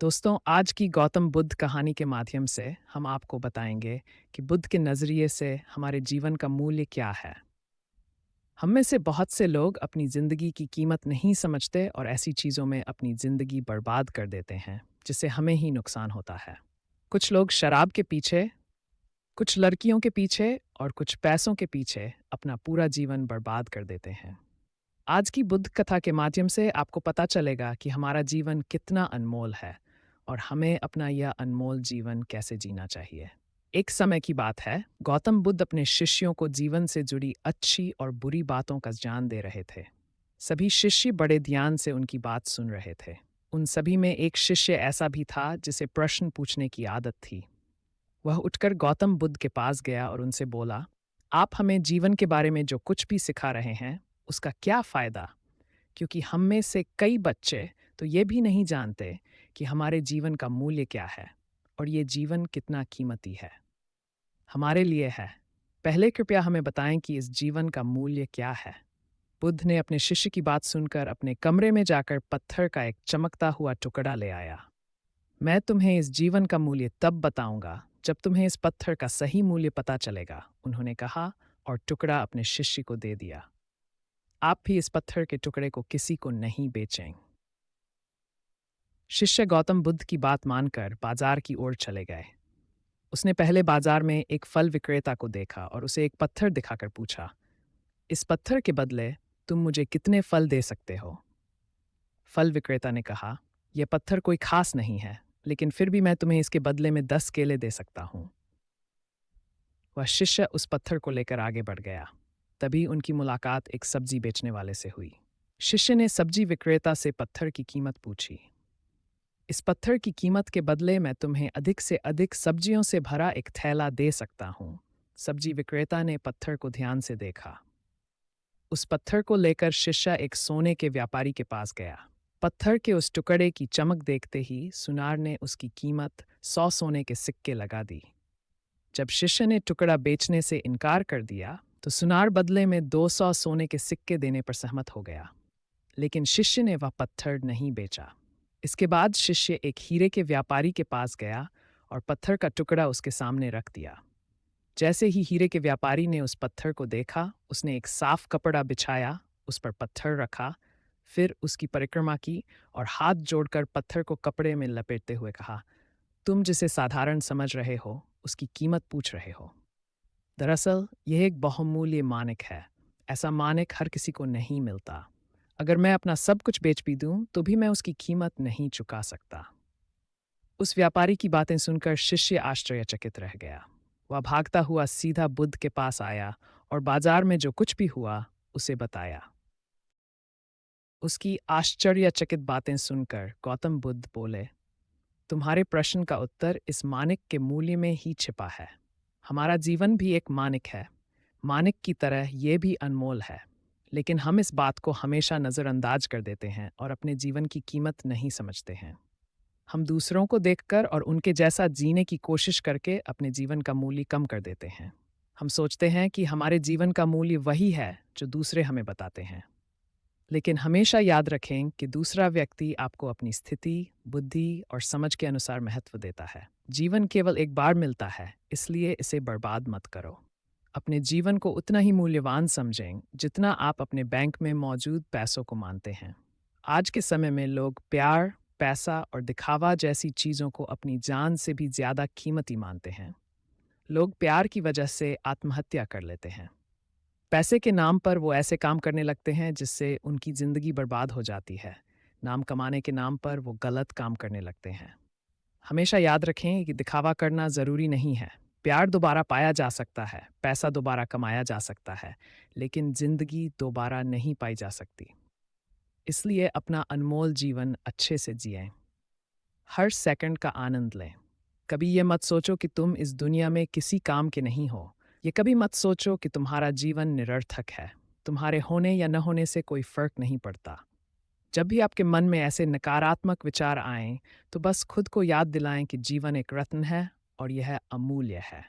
दोस्तों, आज की गौतम बुद्ध कहानी के माध्यम से हम आपको बताएंगे कि बुद्ध के नज़रिए से हमारे जीवन का मूल्य क्या है। हम में से बहुत से लोग अपनी ज़िंदगी की कीमत नहीं समझते और ऐसी चीज़ों में अपनी ज़िंदगी बर्बाद कर देते हैं, जिससे हमें ही नुकसान होता है। कुछ लोग शराब के पीछे, कुछ लड़कियों के पीछे और कुछ पैसों के पीछे अपना पूरा जीवन बर्बाद कर देते हैं। आज की बुद्ध कथा के माध्यम से आपको पता चलेगा कि हमारा जीवन कितना अनमोल है और हमें अपना यह अनमोल जीवन कैसे जीना चाहिए। एक समय की बात है, गौतम बुद्ध अपने शिष्यों को जीवन से जुड़ी अच्छी और बुरी बातों का ज्ञान दे रहे थे। सभी शिष्य बड़े ध्यान से उनकी बात सुन रहे थे। उन सभी में एक शिष्य ऐसा भी था जिसे प्रश्न पूछने की आदत थी। वह उठकर गौतम बुद्ध के पास गया और उनसे बोला, आप हमें जीवन के बारे में जो कुछ भी सिखा रहे हैं, उसका क्या फ़ायदा? क्योंकि हम में से कई बच्चे तो ये भी नहीं जानते कि हमारे जीवन का मूल्य क्या है और ये जीवन कितना कीमती है हमारे लिए है। पहले कृपया हमें बताएं कि इस जीवन का मूल्य क्या है। बुद्ध ने अपने शिष्य की बात सुनकर अपने कमरे में जाकर पत्थर का एक चमकता हुआ टुकड़ा ले आया। मैं तुम्हें इस जीवन का मूल्य तब बताऊंगा जब तुम्हें इस पत्थर का सही मूल्य पता चलेगा, उन्होंने कहा और टुकड़ा अपने शिष्य को दे दिया। आप भी इस पत्थर के टुकड़े को किसी को नहीं बेचें। शिष्य गौतम बुद्ध की बात मानकर बाजार की ओर चले गए। उसने पहले बाजार में एक फल विक्रेता को देखा और उसे एक पत्थर दिखाकर पूछा, इस पत्थर के बदले तुम मुझे कितने फल दे सकते हो? फल विक्रेता ने कहा, यह पत्थर कोई खास नहीं है, लेकिन फिर भी मैं तुम्हें इसके बदले में 10 केले दे सकता हूँ। वह शिष्य उस पत्थर को लेकर आगे बढ़ गया। तभी उनकी मुलाकात एक सब्जी बेचने वाले से हुई। शिष्य ने सब्जी विक्रेता से पत्थर की कीमत पूछी। इस पत्थर की कीमत के बदले मैं तुम्हें अधिक से अधिक सब्जियों से भरा एक थैला दे सकता हूँ। सब्जी विक्रेता ने पत्थर को ध्यान से देखा। उस पत्थर को लेकर शिष्य एक सोने के व्यापारी के पास गया। पत्थर के उस टुकड़े की चमक देखते ही सुनार ने उसकी कीमत 100 सोने के सिक्के लगा दी। जब शिष्य ने टुकड़ा बेचने से इनकार कर दिया, तो सुनार बदले में 200 सोने के सिक्के देने पर सहमत हो गया। लेकिन शिष्य ने वह पत्थर नहीं बेचा। इसके बाद शिष्य एक हीरे के व्यापारी के पास गया और पत्थर का टुकड़ा उसके सामने रख दिया। जैसे ही हीरे के व्यापारी ने उस पत्थर को देखा, उसने एक साफ कपड़ा बिछाया, उस पर पत्थर रखा, फिर उसकी परिक्रमा की और हाथ जोड़कर पत्थर को कपड़े में लपेटते हुए कहा, तुम जिसे साधारण समझ रहे हो, उसकी कीमत पूछ रहे हो। दरअसल यह एक बहुमूल्य मानिक है। ऐसा मानिक हर किसी को नहीं मिलता। अगर मैं अपना सब कुछ बेच भी दूं, तो भी मैं उसकी कीमत नहीं चुका सकता। उस व्यापारी की बातें सुनकर शिष्य आश्चर्यचकित रह गया। वह भागता हुआ सीधा बुद्ध के पास आया और बाजार में जो कुछ भी हुआ उसे बताया। उसकी आश्चर्यचकित बातें सुनकर गौतम बुद्ध बोले, तुम्हारे प्रश्न का उत्तर इस मानिक के मूल्य में ही छिपा है। हमारा जीवन भी एक मानिक है। मानिक की तरह ये भी अनमोल है। लेकिन हम इस बात को हमेशा नज़रअंदाज कर देते हैं और अपने जीवन की कीमत नहीं समझते हैं। हम दूसरों को देखकर और उनके जैसा जीने की कोशिश करके अपने जीवन का मूल्य कम कर देते हैं। हम सोचते हैं कि हमारे जीवन का मूल्य वही है जो दूसरे हमें बताते हैं। लेकिन हमेशा याद रखें कि दूसरा व्यक्ति आपको अपनी स्थिति, बुद्धि और समझ के अनुसार महत्व देता है। जीवन केवल एक बार मिलता है, इसलिए इसे बर्बाद मत करो। अपने जीवन को उतना ही मूल्यवान समझें जितना आप अपने बैंक में मौजूद पैसों को मानते हैं। आज के समय में लोग प्यार, पैसा और दिखावा जैसी चीज़ों को अपनी जान से भी ज़्यादा कीमती मानते हैं। लोग प्यार की वजह से आत्महत्या कर लेते हैं। पैसे के नाम पर वो ऐसे काम करने लगते हैं जिससे उनकी ज़िंदगी बर्बाद हो जाती है। नाम कमाने के नाम पर वो गलत काम करने लगते हैं। हमेशा याद रखें कि दिखावा करना ज़रूरी नहीं है। प्यार दोबारा पाया जा सकता है, पैसा दोबारा कमाया जा सकता है, लेकिन ज़िंदगी दोबारा नहीं पाई जा सकती। इसलिए अपना अनमोल जीवन अच्छे से जिएं। हर सेकंड का आनंद लें। कभी ये मत सोचो कि तुम इस दुनिया में किसी काम के नहीं हो। ये कभी मत सोचो कि तुम्हारा जीवन निरर्थक है। तुम्हारे होने या न होने से कोई फर्क नहीं पड़ता। जब भी आपके मन में ऐसे नकारात्मक विचार आएं, तो बस खुद को याद दिलाएं कि जीवन एक रत्न है और यह अमूल्य है।